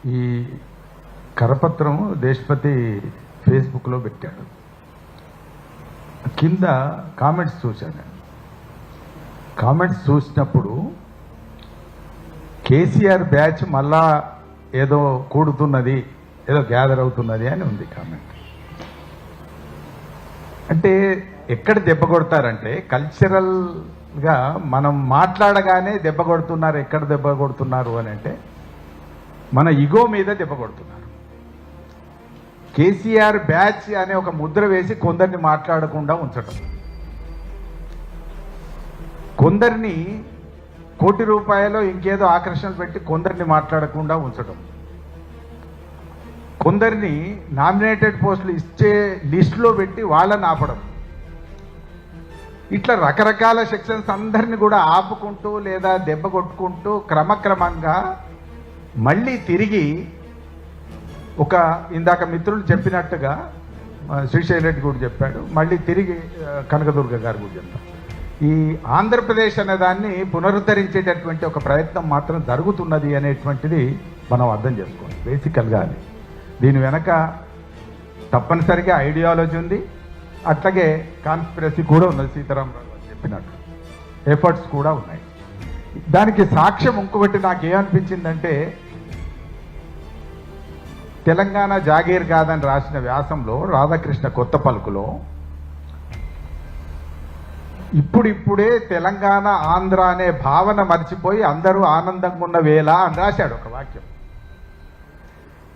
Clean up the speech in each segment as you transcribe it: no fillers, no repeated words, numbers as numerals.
ఈ కరపత్రం దేశపతి ఫేస్బుక్లో పెట్టాడు. కింద కామెంట్స్ చూశాను. కామెంట్స్ చూసినప్పుడు కేసీఆర్ బ్యాచ్ మళ్ళా ఏదో కూడుతున్నది, ఏదో గ్యాదర్ అవుతున్నది అని ఉంది కామెంట్. అంటే ఎక్కడ దెబ్బ కొడతారంటే కల్చరల్గా మనం మాట్లాడగానే దెబ్బ కొడుతున్నారు. ఎక్కడ దెబ్బ కొడుతున్నారు అని అంటే మన ఇగో మీద దెబ్బ కొడుతున్నారు. కేసీఆర్ బ్యాచ్ అనే ఒక ముద్ర వేసి కొందరిని మాట్లాడకుండా ఉంచడం, కొందరిని కోటి రూపాయలు ఇంకేదో ఆకర్షణలు పెట్టి కొందరిని మాట్లాడకుండా ఉంచడం, కొందరిని నామినేటెడ్ పోస్టులు ఇచ్చే లిస్టులో పెట్టి వాళ్ళని ఆపడం, ఇట్లా రకరకాల సెక్షన్స్ అందరినీ కూడా ఆపుకుంటూ లేదా దెబ్బ కొట్టుకుంటూ క్రమక్రమంగా మళ్ళీ తిరిగి ఒక ఇందాక మిత్రులు చెప్పినట్టుగా శ్రీశైల్ రెడ్డి కూడా చెప్పాడు, మళ్ళీ తిరిగి కనకదుర్గ గారు కూడా చెప్పారు, ఈ ఆంధ్రప్రదేశ్ అనే దాన్ని పునరుద్ధరించేటటువంటి ఒక ప్రయత్నం మాత్రం జరుగుతున్నది అనేటువంటిది మనం అర్థం చేసుకోవాలి. బేసికల్గా అది దీని వెనక తప్పనిసరిగా ఐడియాలజీ ఉంది, అట్లాగే కాన్స్పిరసీ కూడా ఉన్నది. సీతారామరావు గారు చెప్పినట్టు ఎఫర్ట్స్ కూడా ఉన్నాయి. దానికి సాక్ష్యం ఇంకొకటి నాకు ఏమనిపించిందంటే, తెలంగాణ జాగీర్ కాదని రాసిన వ్యాసంలో రాధాకృష్ణ కొత్త పలుకులో ఇప్పుడిప్పుడే తెలంగాణ ఆంధ్ర అనే భావన మర్చిపోయి అందరూ ఆనందంగా ఉన్న వేళ అని రాశాడు ఒక వాక్యం.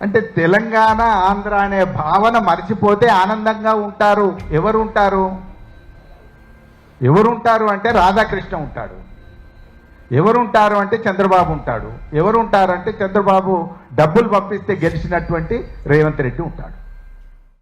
అంటే తెలంగాణ ఆంధ్ర అనే భావన మర్చిపోతే ఆనందంగా ఉంటారు. ఎవరుంటారు అంటే రాధాకృష్ణ ఉంటాడు. ఎవరుంటారు అంటే చంద్రబాబు ఉంటాడు. ఎవరుంటారంటే చంద్రబాబు డబ్బులు పంపిస్తే గెలిచినటువంటి రేవంత్ రెడ్డి ఉంటాడు.